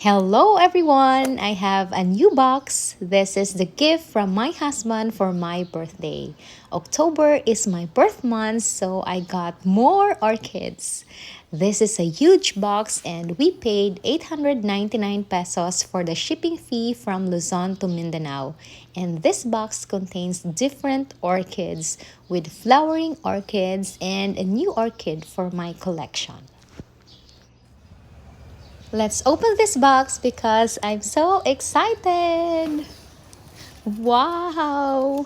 Hello everyone! I have a new box. This is the gift from my husband for my birthday. October is my birth month, so I got more orchids. This is a huge box and we paid 899 pesos for the shipping fee from Luzon to Mindanao. And this box contains different orchids with flowering orchids and a new orchid for my collection. Let's open this box because I'm so excited. Wow.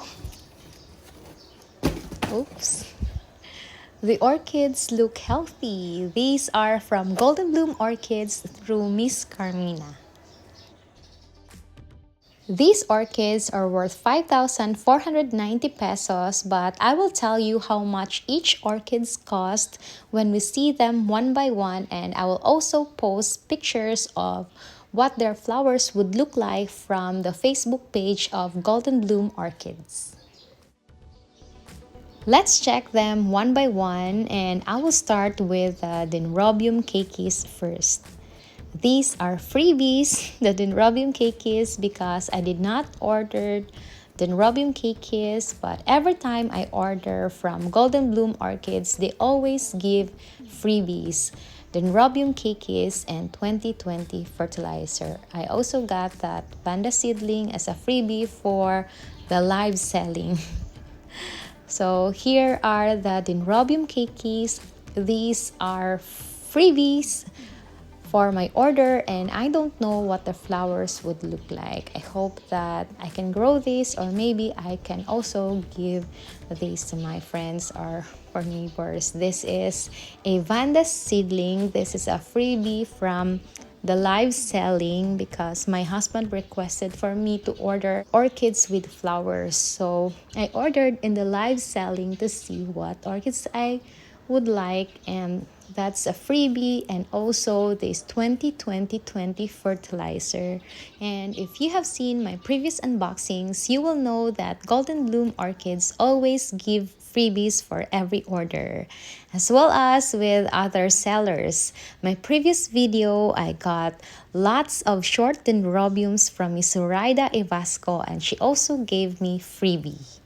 Oops. The orchids look healthy. These are from Golden Bloom Orchids through Miss Carmina. These orchids are worth 5,490 pesos, but I will tell you how much each orchids cost when we see them one by one, and I will also post pictures of what their flowers would look like from the Facebook page of Golden Bloom Orchids. Let's check them one by one, and I will start with the Dendrobium cakeis first. These are freebies, the Dendrobium cakeis, because I did not order Dendrobium cakeis, but every time I order from Golden Bloom Orchids, they always give freebies. Dendrobium cakeis and 2020 fertilizer. I also got that Vanda seedling as a freebie for the live selling. So here are the Dendrobium cakeis. These are freebies for my order, and I don't know what the flowers would look like. I hope that I can grow these, or maybe I can also give these to my friends or for neighbors. This is a Vanda seedling. This is a freebie from the live selling because my husband requested for me to order orchids with flowers. So I ordered in the live selling to see what orchids I would like, and that's a freebie, and also this 2020 fertilizer. And if you have seen my previous unboxings, you will know that Golden Bloom Orchids always give freebies for every order, as well as with other sellers. My previous video, I got lots of short dendrobiums from Miss Zoraida Evasco, and she also gave me freebie.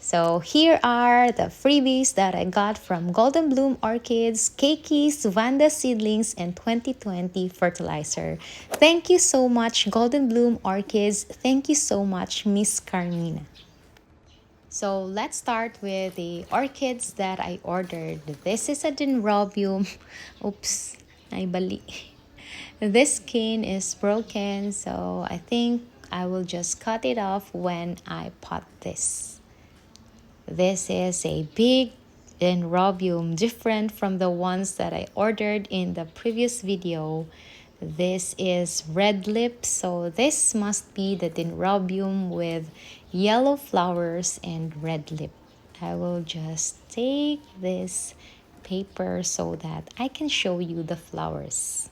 So here are the freebies that I got from Golden Bloom Orchids, cakeis, Vanda seedlings, and 2020 fertilizer. Thank you so much, Golden Bloom Orchids. Thank you so much, Miss Carmina. So let's start with the orchids that I ordered. This is a dendrobium. Oops, naibali. This skin is broken, so I think I will just cut it off when I pot this. This is a big dendrobium, different from the ones that I ordered in the previous video. This is red lip, so this must be the dendrobium with yellow flowers and red lip. I will just take this paper so that I can show you the flowers.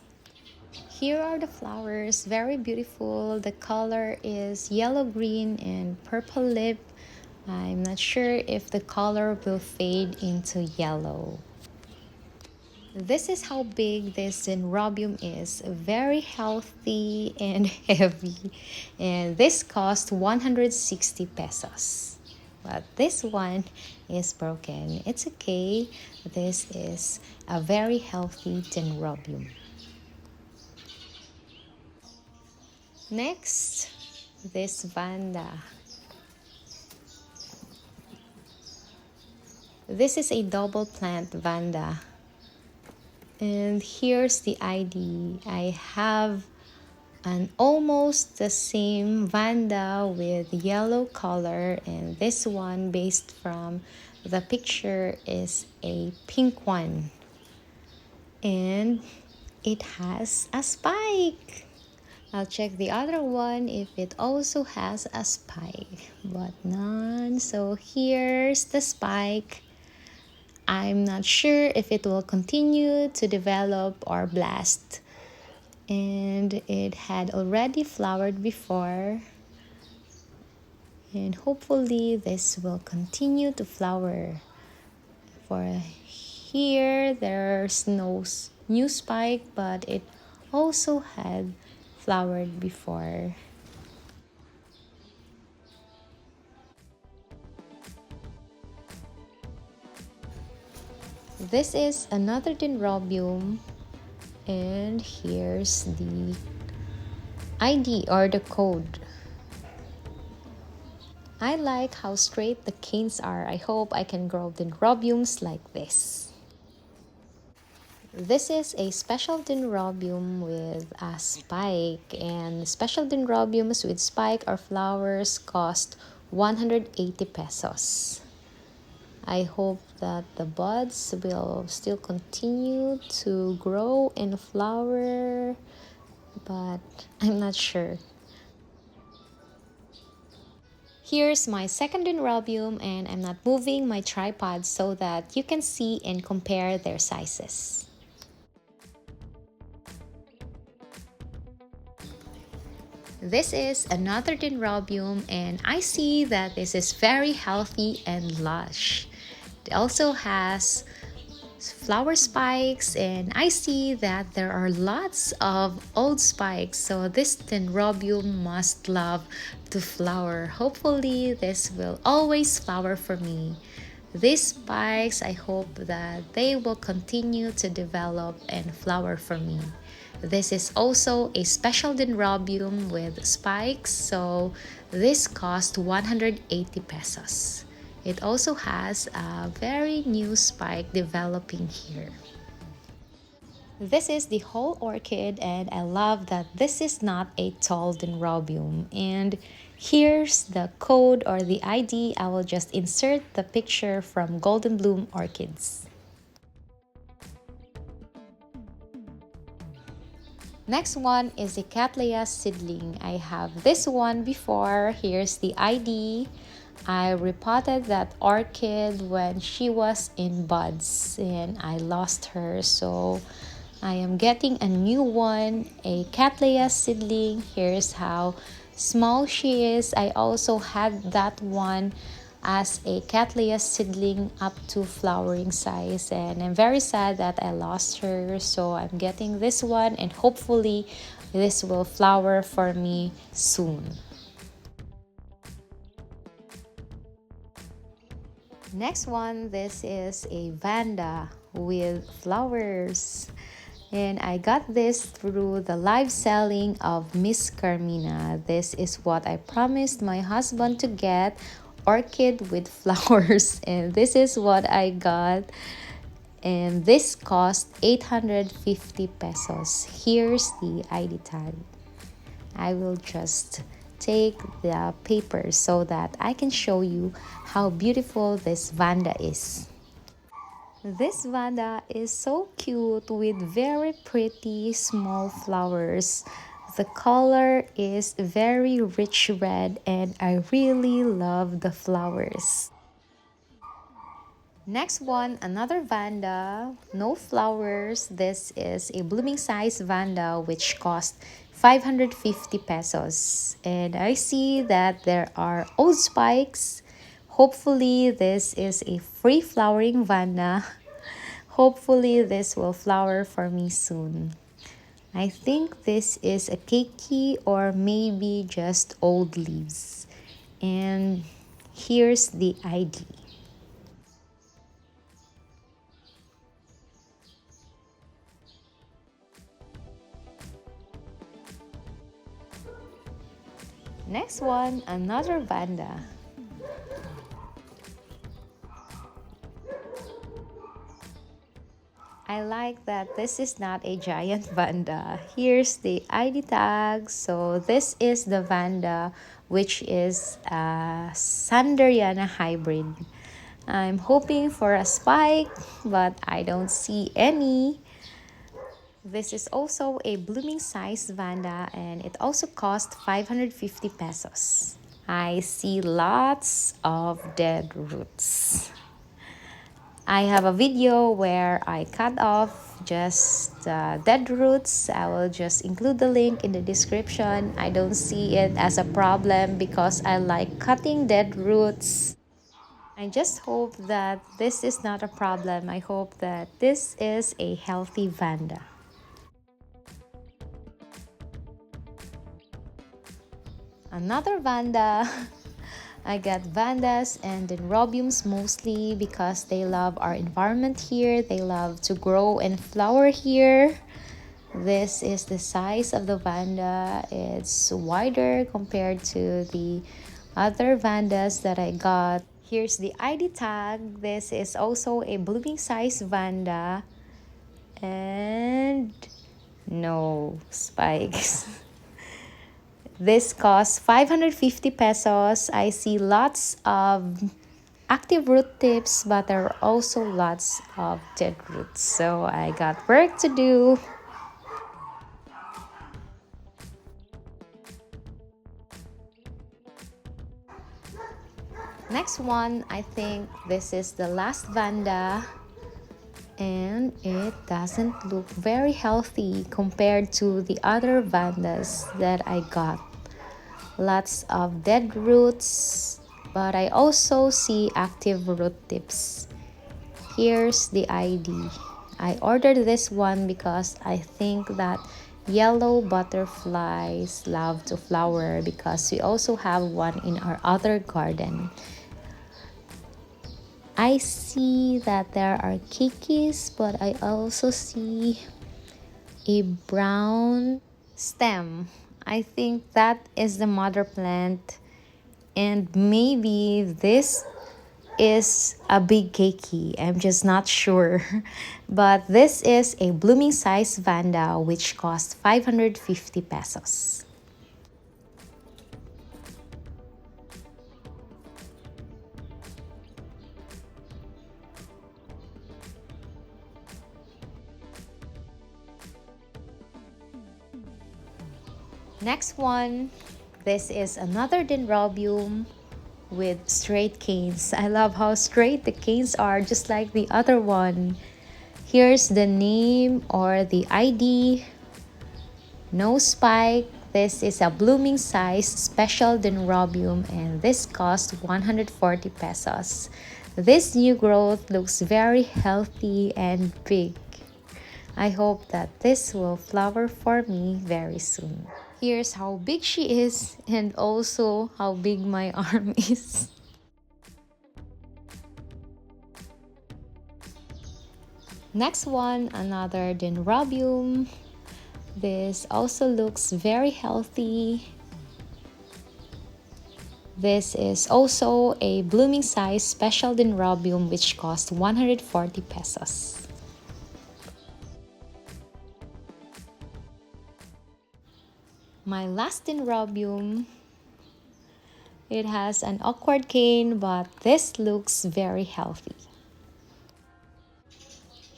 Here are the flowers, very beautiful. The color is yellow, green, and purple lip. I'm not sure if the color will fade into yellow. This is how big this dendrobium is. Very healthy and heavy. And this cost 160 pesos. But this one is broken. It's okay. This is a very healthy dendrobium. Next, this Vanda. This is a double plant Vanda. And here's the ID. I have an almost the same Vanda with yellow color, and this one based from the picture is a pink one. And it has a spike. I'll check the other one if it also has a spike, but none. So here's the spike. I'm not sure if it will continue to develop or blast. And it had already flowered before. And hopefully this will continue to flower. For here, there's no new spike, but it also had flowered before. This is another dendrobium, and here's the ID or the code. I like how straight the canes are. I hope I can grow dendrobiums like this. This is a special dendrobium with a spike, and special dendrobiums with spike or flowers cost 180 pesos. I hope that the buds will still continue to grow and flower, but I'm not sure. Here's my second dendrobium, and I'm not moving my tripod so that you can see and compare their sizes. This is another dendrobium, and I see that this is very healthy and lush. It also has flower spikes, and I see that there are lots of old spikes, so this dendrobium must love to flower. Hopefully this will always flower for me. These spikes, I hope that they will continue to develop and flower for me. This is also a special dendrobium with spikes, so this cost 180 pesos. It also has a very new spike developing here. This is the whole orchid, and I love that this is not a tall dendrobium. And here's the code or the ID. I will just insert the picture from Golden Bloom Orchids. Next one is the Cattleya Seedling. I have this one before. Here's the ID. I repotted that orchid when she was in buds and I lost her, so I am getting a new one, a Cattleya Seedling. Here's how small she is. I also had that one as a Cattleya Seedling up to flowering size, and I'm very sad that I lost her, so I'm getting this one and hopefully this will flower for me soon. Next one, this is a Vanda with flowers. And I got this through the live selling of Miss Carmina. This is what I promised my husband to get, orchid with flowers. And this is what I got. And this cost 850 pesos. Here's the ID tag. I will just take the paper so that I can show you how beautiful this Vanda is. This Vanda is so cute with very pretty small flowers. The color is very rich red and I really love the flowers. Next one, another Vanda, no flowers. This is a blooming size Vanda which cost 550 pesos. And I see that there are old spikes. Hopefully this is a free flowering Vanda. Hopefully this will flower for me soon. I think this is a keiki or maybe just old leaves. And here's the ID. Next one, another Vanda. I like that this is not a giant Vanda. Here's the ID tag. So this is the Vanda, which is a Sanderiana hybrid. I'm hoping for a spike, but I don't see any. This is also a blooming size Vanda, and it also cost 550 pesos. I see lots of dead roots. I have a video where I cut off just dead roots. I will just include the link in the description. I don't see it as a problem because I like cutting dead roots. I just hope that this is not a problem. I hope that this is a healthy Vanda. Another Vanda. I got Vandas and Dendrobiums mostly because they love our environment here. They love to grow and flower here. This is the size of the Vanda. It's wider compared to the other Vandas that I got. Here's the ID tag. This is also a blooming size Vanda. And no spikes. This costs 550 pesos. I see lots of active root tips, but there are also lots of dead roots. So I got work to do. Next one, I think this is the last Vanda. And it doesn't look very healthy compared to the other Vandas that I got. Lots of dead roots, but I also see active root tips. Here's the ID. I ordered this one because I think that yellow butterflies love to flower because we also have one in our other garden. I see that there are keikis, but I also see a brown stem. I think that is the mother plant, and maybe this is a big keiki. I'm just not sure. But this is a blooming size Vanda which cost 550 pesos. Next one, this is another dendrobium with straight canes. I love how straight the canes are, just like the other one. Here's the name or the ID. No spike. This is a blooming size special dendrobium and this cost 140 pesos. This new growth looks very healthy and big. I hope that this will flower for me very soon. Here's how big she is and also how big my arm is. Next one, another dendrobium. This also looks very healthy. This is also a blooming size special dendrobium which cost 140 pesos. My last dendrobium, it has an awkward cane, but this looks very healthy.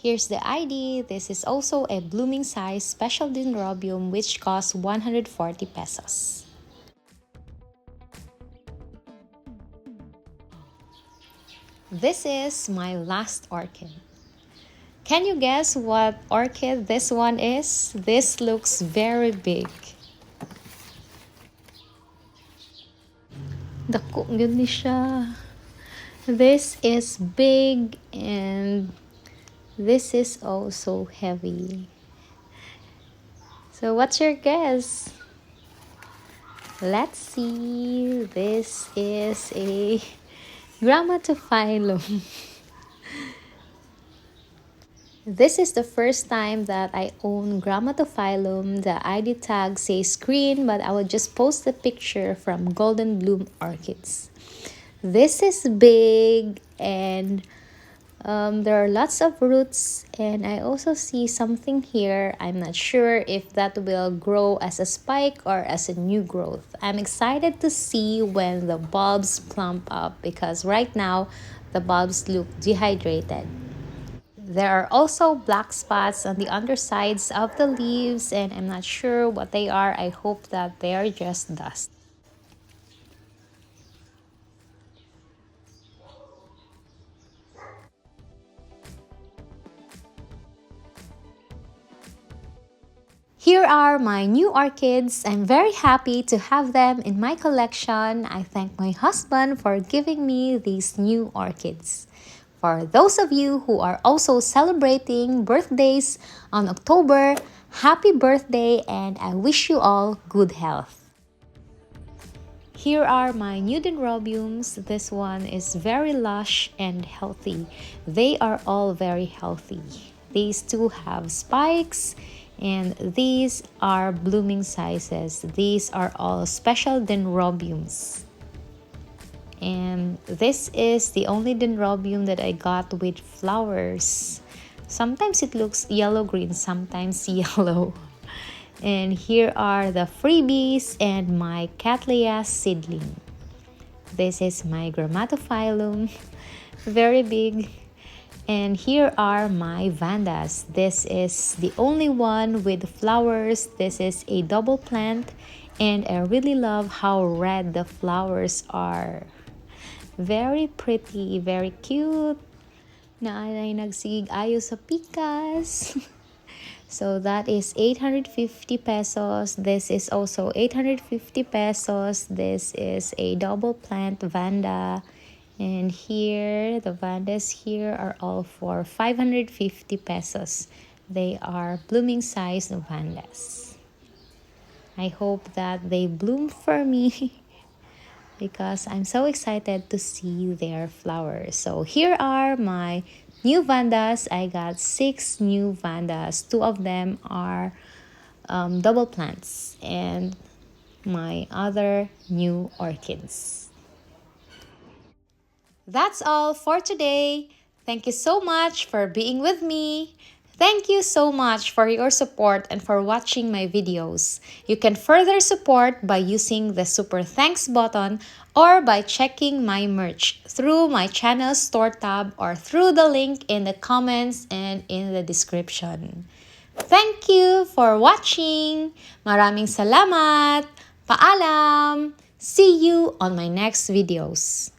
Here's the ID. This is also a blooming size special dendrobium which costs 140 pesos. This is my last orchid. Can you guess what orchid this one is? This looks very big. Dako gyud ni siya. This is big and this is also heavy. So what's your guess? Let's see. This is a Grammatophylum. This is the first time that I own Grammatophylum. The ID tag says green, but I will just post the picture from Golden Bloom Orchids. This is big and there are lots of roots, and I also see something here. I'm not sure if that will grow as a spike or as a new growth. I'm excited to see when the bulbs plump up because right now the bulbs look dehydrated. There are also black spots on the undersides of the leaves and I'm not sure what they are. I hope that they are just dust. Here are my new orchids. I'm very happy to have them in my collection. I thank my husband for giving me these new orchids. For those of you who are also celebrating birthdays on October, happy birthday and I wish you all good health. Here are my new dendrobiums. This one is very lush and healthy. They are all very healthy. These two have spikes, and these are blooming sizes. These are all special dendrobiums. And this is the only dendrobium that I got with flowers. Sometimes it looks yellow-green, sometimes yellow. And here are the freebies and my Cattleya Seedling. This is my Grammatophylum, very big. And here are my Vandas. This is the only one with flowers. This is a double plant, and I really love how red the flowers are. Very pretty, very cute. Naanay nagsigig-ayo sa pikas. So that is 850 pesos. This is also 850 pesos. This is a double plant Vanda. And here, the Vandas here are all for 550 pesos. They are blooming size Vandas. I hope that they bloom for me because I'm so excited to see their flowers. So here are my new Vandas. I got 6 new Vandas. 2 of them are double plants, and my other new orchids. That's all for today. Thank you so much for being with me. Thank you so much for your support and for watching my videos. You can further support by using the super thanks button or by checking my merch through my channel store tab or through the link in the comments and in the description. Thank you for watching. Maraming salamat. Paalam. See you on my next videos.